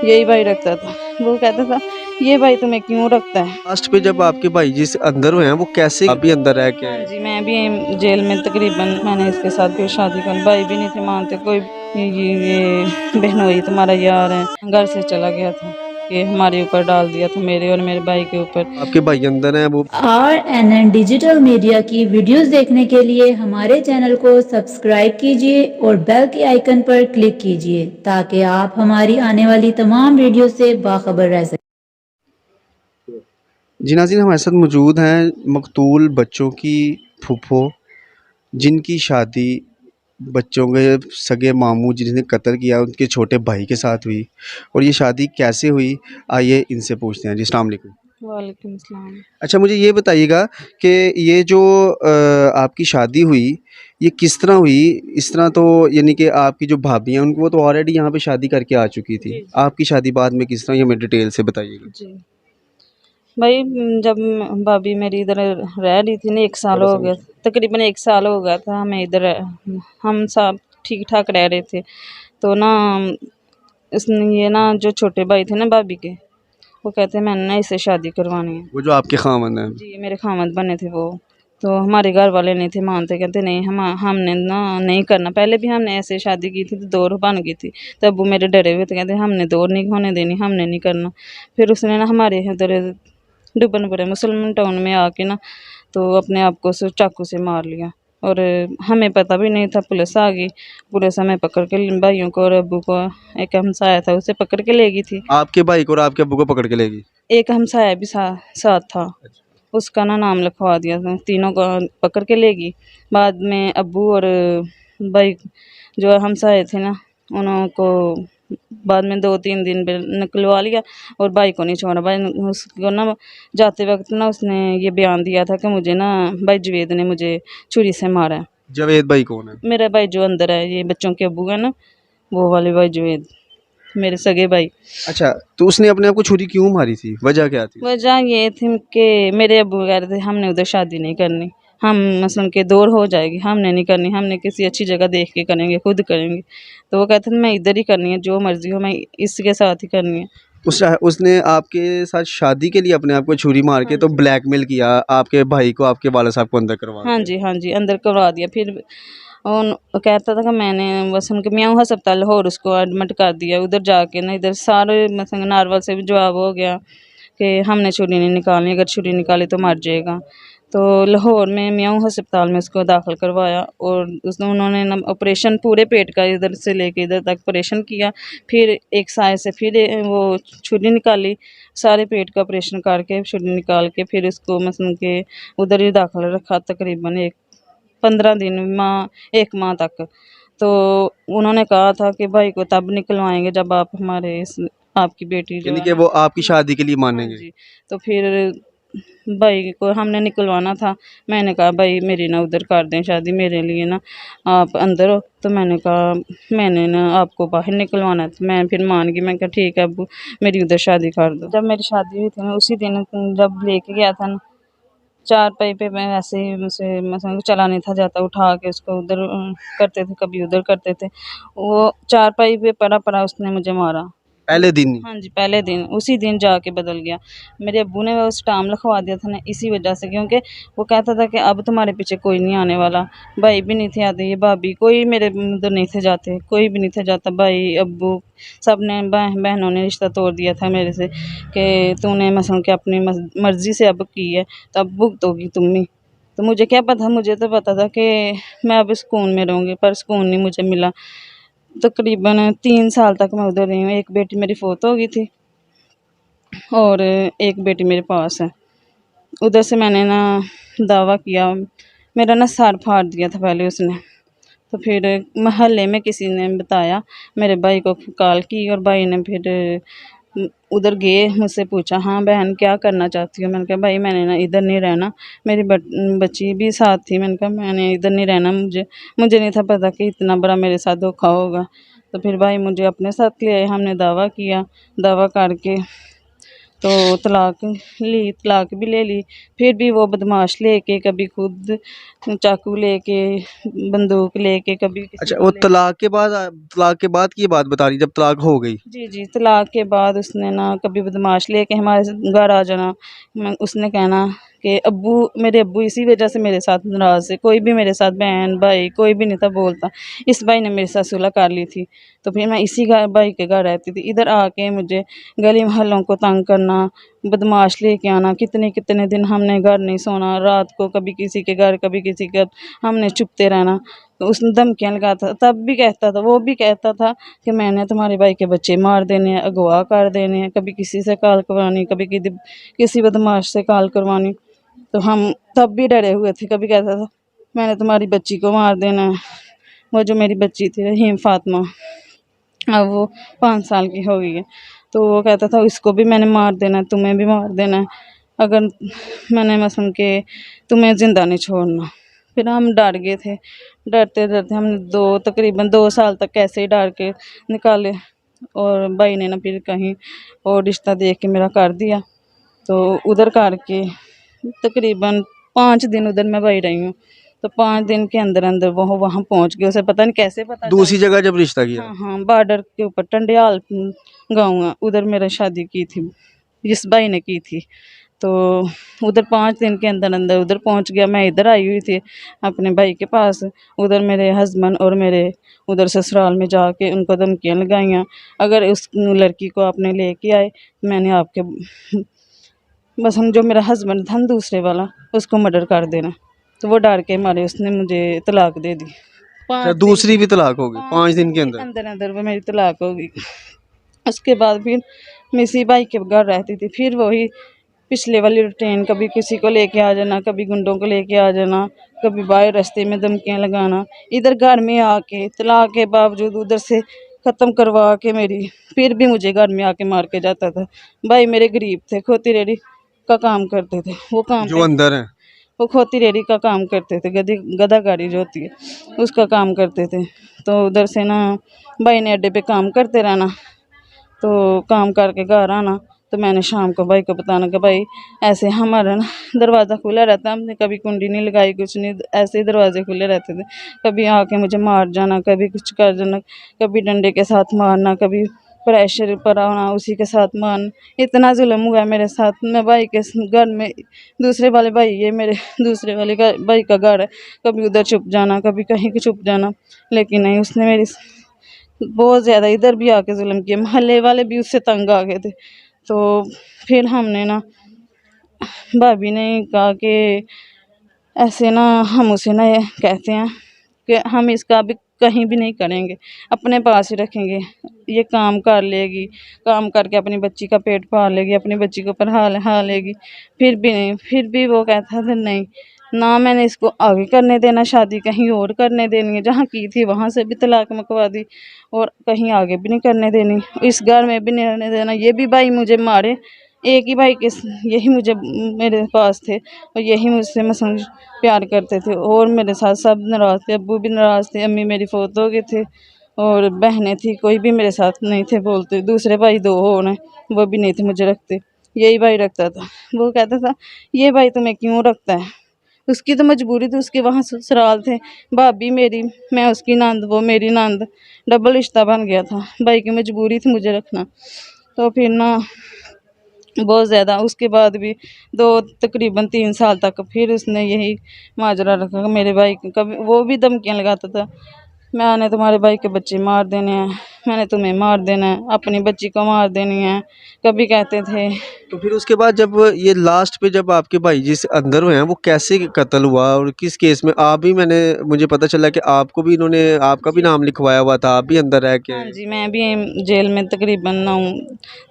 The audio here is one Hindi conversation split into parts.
यही भाई रखता था। वो कहता था ये भाई तुम्हें क्यों रखता है। लास्ट पे जब आपके भाई जिस अंदर हुए हैं वो कैसे आप भी अंदर रह के हाँ आए? जी, मैं भी जेल में तकरीबन मैंने इसके साथ फिर शादी कर, भाई भी नहीं थे मानते कोई। ये बहनोई तुम्हारा यार है, घर से चला गया था, ये हमारे ऊपर डाल दिया था, मेरे और मेरे भाई के ऊपर। आपके भाई अंदर हैं वो? RNN डिजिटल मीडिया की वीडियोस देखने के लिए हमारे चैनल को सब्सक्राइब कीजिए और बेल के आइकन पर क्लिक कीजिए ताकि आप हमारी आने वाली तमाम वीडियो से बाखबर रह सकें। जी नाज़रीन, हमारे साथ मौजूद हैं मकतूल बच्चों की फूफो, जिनकी शादी बच्चों के सगे मामू जिन्हें कत्ल किया उनके छोटे भाई के साथ हुई। और ये शादी कैसे हुई, आइए इनसे पूछते हैं। जी अस्सलाम वालेकुम। वालेकुम सलाम। अच्छा, मुझे ये बताइएगा कि ये जो आपकी शादी हुई ये किस तरह हुई? इस तरह तो यानी कि आपकी जो भाभी हैं उनको वो तो ऑलरेडी यहाँ पे शादी करके आ चुकी थी, जी जी आपकी शादी बाद में किस तरह, ये हमें डिटेल से बताइएगा। जी भाई, जब भाभी मेरी इधर रह रही थी ना, 1 साल थोड़ा हो सा गया, तकरीबन 1 साल हो गया था हमें इधर। हम सब ठीक ठाक रह रहे थे, तो ना इसने ये ना जो छोटे भाई थे ना भाभी के, वो कहते मैंने ना इससे शादी करवानी है। वो जो आपके खामन है। जी, मेरे खामद बने थे वो। तो हमारे घर वाले नहीं थे मानते, कहते नहीं हमने ना नहीं करना। पहले भी हमने ऐसे शादी की थी तो दौर बन गई थी, तब वो मेरे डरे हुए थे, कहते हमने दौर नहीं होने देनी, हमने नहीं करना। फिर उसने ना हमारे इधर डुबनपुरे मुसलमान टाउन में आके ना, तो अपने आप को चाकू से मार लिया। और हमें पता भी नहीं था, पुलिस आ गई। पुलिस हमें पकड़ के, भाइयों को और अब्बू को, एक हमसाया था उसे पकड़ के ले गई थी। आपके भाई को और आपके अब्बू को पकड़ के लेगी? एक हमसाया भी साथ था, उसका ना नाम लिखवा दिया था, तीनों को पकड़ के ले गई। बाद में अब्बू और भाई जो हमसाए थे ना, उनको बाद में 2-3 दिन पे निकलवा लिया, और भाई को नहीं छोड़ा। भाई उसको ना जाते वक्त ना उसने ये बयान दिया था कि मुझे ना भाई जवेद ने मुझे छुरी से मारा है। जावेद भाई कौन है? मेरा भाई जो अंदर है, ये बच्चों के अब्बू है ना, वो वाले भाई जवेद, मेरे सगे भाई। अच्छा, तो उसने अपने आप को छुरी क्यों मारी थी, वजह क्या थी? वजह ये थी कि मेरे अब्बू कह रहे थे हमने उधर शादी नहीं करनी, हम मसलन के दौर हो जाएगी, हमने नहीं करनी, हमने किसी अच्छी जगह देख के करेंगे, खुद करेंगे। तो वो कहते थे मैं इधर ही करनी है, जो मर्जी हो, मैं इसके साथ ही करनी है। उसने आपके साथ शादी के लिए अपने आप को छुरी मार के हाँ तो जी, ब्लैकमेल किया आपके भाई को, आपके वाला साहब को अंदर करवा हाँ के? जी, हाँ जी, अंदर करवा दिया। फिर उन कहता था कि मैंने बस उनके मियाँ अस्पताल लाहौर उसको एडमिट कर दिया। उधर जाके ना इधर सारे मसलन नारवल से भी जवाब हो गया कि हमने छुरी नहीं निकालनी, अगर छुरी निकाली तो मर जाएगा। तो लाहौर में मियाँ अस्पताल में उसको दाखिल करवाया, और उन्होंने ना ऑपरेशन पूरे पेट का इधर से लेके इधर तक ऑपरेशन किया। फिर एक साय से फिर वो छुरी निकाली, सारे पेट का ऑपरेशन करके छुरी निकाल के फिर उसको मसलन के उधर ही दाखिल रखा तकरीबन 15 दिन, 1 माह तक। तो उन्होंने कहा था कि भाई को तब निकलवाएंगे जब आप हमारे इस आपकी बेटी जो यानी है कि ना। वो आपकी शादी के लिए हाँ मानेंगे? जी। तो फिर भाई को हमने निकलवाना था। मैंने कहा भाई मेरी ना उधर कर दें शादी, मेरे लिए ना आप अंदर हो। तो मैंने कहा मैंने ना आपको बाहर निकलवाना है। तो मैं फिर मान गई, मैं कहा ठीक है अब्बू मेरी उधर शादी कर दो। जब मेरी शादी हुई थी ना, उसी दिन जब लेके गया था ना, चारपाई पे मैं ऐसे ही उसे मतलब चला नहीं था जाता, उठा के उसको उधर करते थे, कभी उधर करते थे। वो चारपाई पे पड़ा पड़ा उसने मुझे मारा। पहले दिन ही? हाँ जी, पहले दिन, उसी दिन जाके बदल गया। मेरे अब्बू ने वो स्टाम लिखवा दिया था ना इसी वजह से, क्योंकि वो कहता था कि अब तुम्हारे पीछे कोई नहीं आने वाला। भाई भी नहीं थे आते, ये भाभी कोई मेरे उधर नहीं थे जाते, कोई भी नहीं था जाता। भाई अब्बू सब ने बहनों ने रिश्ता तोड़ दिया था मेरे से कि तूने मसलन कि अपनी मर्ज़ी से अब की है, तो अब भुगतोगी तुम ही। तो मुझे क्या पता, मुझे तो पता था कि मैं अब सुकून में रहूँगी, पर सुकून नहीं मुझे मिला। तकरीबन 3 साल तक मैं उधर रही हूँ। एक बेटी मेरी फ़ौत हो गई थी और एक बेटी मेरे पास है। उधर से मैंने ना दावा किया, मेरा ना सर फाड़ दिया था पहले उसने। तो फिर मोहल्ले में किसी ने बताया, मेरे भाई को कॉल की, और भाई ने फिर उधर गए, मुझसे पूछा हाँ बहन क्या करना चाहती हो। मैंने कहा भाई मैंने ना इधर नहीं रहना, मेरी बच्ची भी साथ थी। मैंने कहा मैंने इधर नहीं रहना, मुझे नहीं था पता कि इतना बड़ा मेरे साथ धोखा होगा। तो फिर भाई मुझे अपने साथ ले आए, हमने दावा किया, दावा करके तो तलाक भी ले ली। फिर भी वो बदमाश लेके कभी खुद चाकू लेके, बंदूक लेके, कभी किसी अच्छा, को वो ले। तलाक के बाद की ये बात बता रही जब तलाक हो गई। जी, जी, तलाक के बाद उसने ना कभी बदमाश लेके हमारे घर आ जाना। उसने कहना कि मेरे अब्बू इसी वजह से मेरे साथ नाराज़ है। कोई भी मेरे साथ बहन भाई कोई भी नहीं था बोलता। इस भाई ने मेरे साथ सुलह कर ली थी। तो फिर मैं इसी भाई के घर रहती थी। इधर आके मुझे गली मोहल्लों को तंग करना, बदमाश लेके आना। कितने कितने दिन हमने घर नहीं सोना, रात को कभी किसी के घर कभी किसी के, हमने छुपते रहना। तो उसने धमकियाँ लगाता, तब भी कहता था, वो भी कहता था कि मैंने तुम्हारे भाई के बच्चे मार देने हैं, अगवा कर देने हैं। कभी किसी से कॉल करवानी, कभी किसी बदमाश से कॉल करवानी। तो हम तब भी डरे हुए थे। कभी कहता था मैंने तुम्हारी बच्ची को मार देना है। वो जो मेरी बच्ची थी रहीम फातिमा, अब वो 5 साल की हो गई है। तो वो कहता था इसको भी मैंने मार देना है, तुम्हें भी मार देना है, अगर मैंने मसलन के तुम्हें ज़िंदा नहीं छोड़ना। फिर हम डर गए थे। डरते डरते हमने तकरीबन 2 साल तक ऐसे ही डर के निकाले। और भाई ने ना फिर कहीं और रिश्ता देख के मेरा कर दिया। तो उधर करके तकरीबन 5 दिन उधर मैं वही रही हूँ। तो 5 दिन के अंदर अंदर वो वहाँ पहुँच गए। उसे पता नहीं कैसे पता चल। दूसरी जगह जब रिश्ता किया। हाँ, हाँ, बॉर्डर के ऊपर टंडियाल गाँव है, उधर मेरा शादी की थी, जिस भाई ने की थी। तो उधर 5 दिन के अंदर अंदर उधर पहुंच गया। मैं इधर आई हुई थी अपने भाई के पास। उधर मेरे हस्बैंड और मेरे उधर ससुराल में जाके उनको धमकियाँ लगाईं, अगर उस लड़की को आपने लेके आए मैंने आपके बस हम जो मेरा हस्बैंड था ना दूसरे वाला, उसको मर्डर कर देना। तो वो डर के मारे उसने मुझे तलाक दे दी। अच्छा, 5 दिन दूसरी भी तलाक हो गई 5 दिन के अंदर। अंदर अंदर वो मेरी तलाक हो गई। उसके बाद फिर मैं इसी भाई के घर रहती थी। फिर वही पिछले वाली रूटीन, कभी किसी को लेके आ जाना, कभी गुंडों को लेके आ जाना, कभी बाहर रास्ते में धमकियाँ लगाना। इधर घर में आके तलाक के बावजूद उधर से ख़त्म करवा के मेरी, फिर भी मुझे घर में आके मार के जाता था। भाई मेरे गरीब थे, खोती रेहड़ी का काम करते थे। वो काम जो पे अंदर है। वो खोती रेहड़ी का काम करते थे, गधागाड़ी जो होती है उसका काम करते थे। तो उधर से ना भाई ने अड्डे पे काम करते रहना। तो काम करके घर आना। तो मैंने शाम को भाई को बताना कि भाई ऐसे हमारा ना दरवाज़ा खुला रहता है, हमने कभी कुंडी नहीं लगाई, कुछ नहीं, ऐसे ही दरवाजे खुले रहते थे। कभी आके मुझे मार जाना, कभी कुछ कर जाना, कभी डंडे के साथ मारना, कभी प्रेशर पर आना उसी के साथ मारना। इतना जुल्म हुआ है मेरे साथ। मैं भाई के घर में, दूसरे वाले भाई, ये मेरे दूसरे वाले भाई का घर है, कभी उधर छुप जाना, कभी कहीं छुप जाना। लेकिन नहीं, उसने मेरी बहुत ज़्यादा इधर भी आके जुल्म किया। मोहल्ले वाले भी उससे तंग आ गए थे। तो फिर हमने ना भाभी ने कहा कि ऐसे ना हम उसे ना ये कहते हैं कि हम इसका भी कहीं भी नहीं करेंगे, अपने पास ही रखेंगे। ये काम कर लेगी, काम करके अपनी बच्ची का पेट पाल लेगी, अपनी बच्ची को पढ़ा लेगी। फिर भी नहीं, फिर भी वो कहता था नहीं, ना मैंने इसको आगे करने देना, शादी कहीं और करने देनी है। जहाँ की थी वहाँ से भी तलाक मुकवा दी और कहीं आगे भी नहीं करने देनी, इस घर में भी नहीं रहने देना। ये भी भाई मुझे मारे, एक ही भाई के यही मुझे मेरे पास थे और यही मुझसे मसलन प्यार करते थे। और मेरे साथ सब नाराज़ थे, अब्बू भी नाराज़ थे, अम्मी मेरी फौत हो गए थे और बहनें थी, कोई भी मेरे साथ नहीं थे बोलते। दूसरे भाई 2 और हैं, वो भी नहीं थे मुझे रखते, यही भाई रखता था। वो कहता था ये भाई तुम्हें क्यों रखता है, उसकी तो मजबूरी थी, उसके वहाँ ससुराल थे, भाभी मेरी, मैं उसकी नंद, वो मेरी नंद, डबल रिश्ता बन गया था। भाई की मजबूरी थी मुझे रखना। तो फिर ना बहुत ज़्यादा उसके बाद भी 2 तकरीबन 3 साल तक फिर उसने यही माजरा रखा। मेरे भाई को कभी वो भी धमकियाँ लगाता था, मैंने तुम्हारे भाई के बच्चे मार देने हैं, मैंने तुम्हें मार देना है, अपनी बच्ची को मार देनी है, कभी कहते थे। तो फिर उसके बाद जब ये लास्ट पे जब आपके भाई जिस अंदर हुए हैं वो कैसे कत्ल हुआ और किस केस में? आप भी, मुझे पता चला कि आपको भी इन्होंने, आपका भी नाम लिखवाया हुआ था, आप भी अंदर रह के हाँ आए। जी, मैं भी जेल में तकरीबन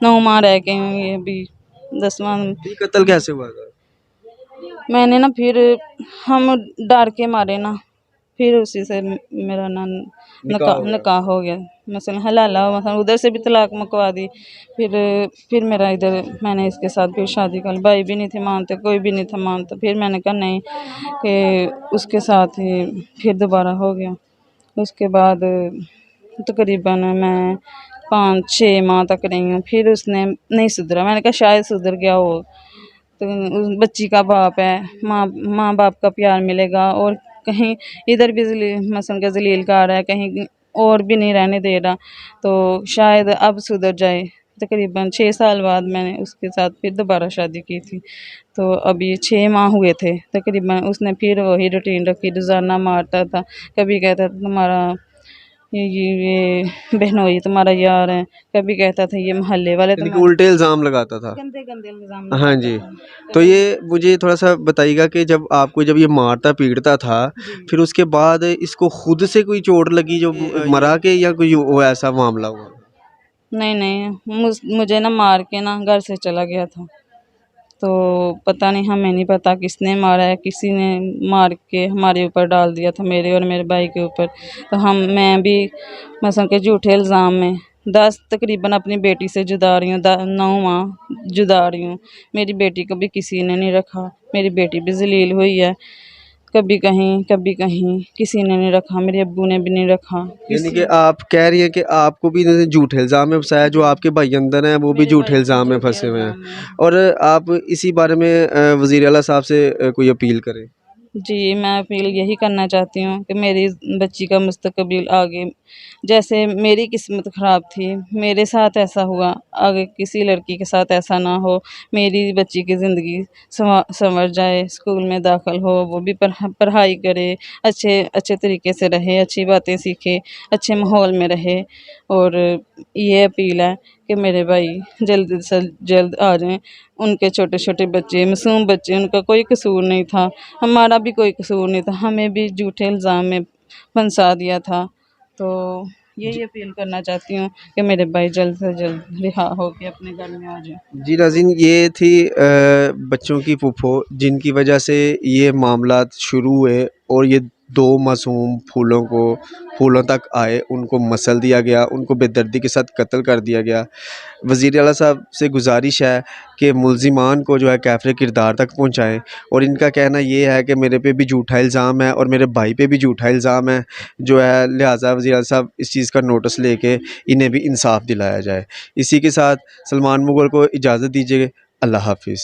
9 माह रह के हूँ, ये भी 10वां। ये कत्ल कैसे हुआ था? मैंने ना फिर हम डर के मारे ना, फिर उसी से मेरा ना निकाह हो गया। निकाह हो गया। मसलन हलाला मसलन उधर से भी तलाक मुकवा दी। फिर मेरा इधर मैंने इसके साथ फिर शादी कर ली। भाई भी नहीं थे मानते, कोई भी नहीं था मानता। फिर मैंने कहा नहीं, कि उसके साथ ही फिर दोबारा हो गया। उसके बाद तकरीबन मैं 5-6 माह तक रही हूँ, फिर उसने नहीं सुधरा। मैंने कहा शायद सुधर गया हो, तो उस बच्ची का बाप है, माँ बाप का प्यार मिलेगा। और कहीं इधर भी मसम का जलील का आ रहा है, कहीं और भी नहीं रहने दे रहा, तो शायद अब सुधर जाए। तकरीबन 6 साल बाद मैंने उसके साथ फिर दोबारा शादी की थी, तो अभी 6 माह हुए थे तकरीबन। उसने फिर वही रूटीन रखी, रोज़ाना मारता था, कभी कहता था तुम्हारा ये बहनोई तुम्हारा यार है, कभी कहता था ये मोहल्ले वाले यानी कि तुम्हारे। उल्टे इल्ज़ाम लगाता था। गंदे गंदे इल्ज़ाम हाँ लगाता जी। था। तो ये मुझे थोड़ा-सा बताइएगा कि जब आपको जब ये मारता पीटता था, जी। फिर उसके बाद इसको खुद से कोई चोट लगी जो मरा के, या कोई वो ऐसा मामला हुआ? नहीं, नहीं, मुझे ना मार के ना घर से चला गया था। तो पता नहीं, हमें नहीं पता किसने मारा है, किसी ने मार के हमारे ऊपर डाल दिया था, मेरे और मेरे भाई के ऊपर। तो मैं भी मसलन के झूठे इल्ज़ाम में 10 तकरीबन अपनी बेटी से जुदा रही हूँ, 9 माह जुदा रही हूँ। मेरी बेटी को भी किसी ने नहीं रखा, मेरी बेटी भी ज़लील हुई है, कभी कहीं किसी ने नहीं रखा, मेरे अब्बू ने भी नहीं रखा। यानी कि आप कह रही हैं कि आपको भी इन्होंने झूठे इल्ज़ाम में फँसाया, जो आपके भाई अंदर हैं वो भी मेरे झूठे भाई इल्ज़ाम में झूठे फँसे हुए हैं। इल्ज़ाम में। और आप इसी बारे में वज़ीर आला साहब से कोई अपील करें? जी, मैं अपील यही करना चाहती हूँ कि मेरी बच्ची का मुस्तकबिल आगे, जैसे मेरी किस्मत ख़राब थी, मेरे साथ ऐसा हुआ, आगे किसी लड़की के साथ ऐसा ना हो। मेरी बच्ची की ज़िंदगी संवर जाए, स्कूल में दाखिल हो, वो भी पढ़ाई करे, अच्छे तरीके से रहे, अच्छी बातें सीखे, अच्छे माहौल में रहे। और ये अपील है कि मेरे भाई जल्द से जल्द आ जाएँ। उनके छोटे-छोटे बच्चे, मासूम बच्चे, उनका कोई कसूर नहीं था, हमारा भी कोई कसूर नहीं था, हमें भी झूठे इल्ज़ाम में फंसा दिया था। तो यही अपील करना चाहती हूँ कि मेरे भाई जल्द से जल्द रिहा होके अपने घर में आ जाएँ। जी नाज़रीन, ये थी बच्चों की फूफो, जिनकी वजह से ये मामलात शुरू हुए और ये 2 मासूम फूलों तक आए, उनको मसल दिया गया, उनको बेदर्दी के साथ कत्ल कर दिया गया। वज़ीर आला साहब से गुज़ारिश है कि मुल्ज़िमान को जो है कैफ़रे किरदार तक पहुँचाएँ। और इनका कहना ये है कि मेरे पे भी झूठा इल्ज़ाम है और मेरे भाई पे भी झूठा इल्ज़ाम है, जो है लिहाज़ा वज़ीर आला साहब इस चीज़ का नोटिस लेके इन्हें भी इंसाफ़ दिलाया जाए। इसी के साथ सलमान मुग़ल को इजाज़त दीजिए। अल्लाह हाफ़िज़।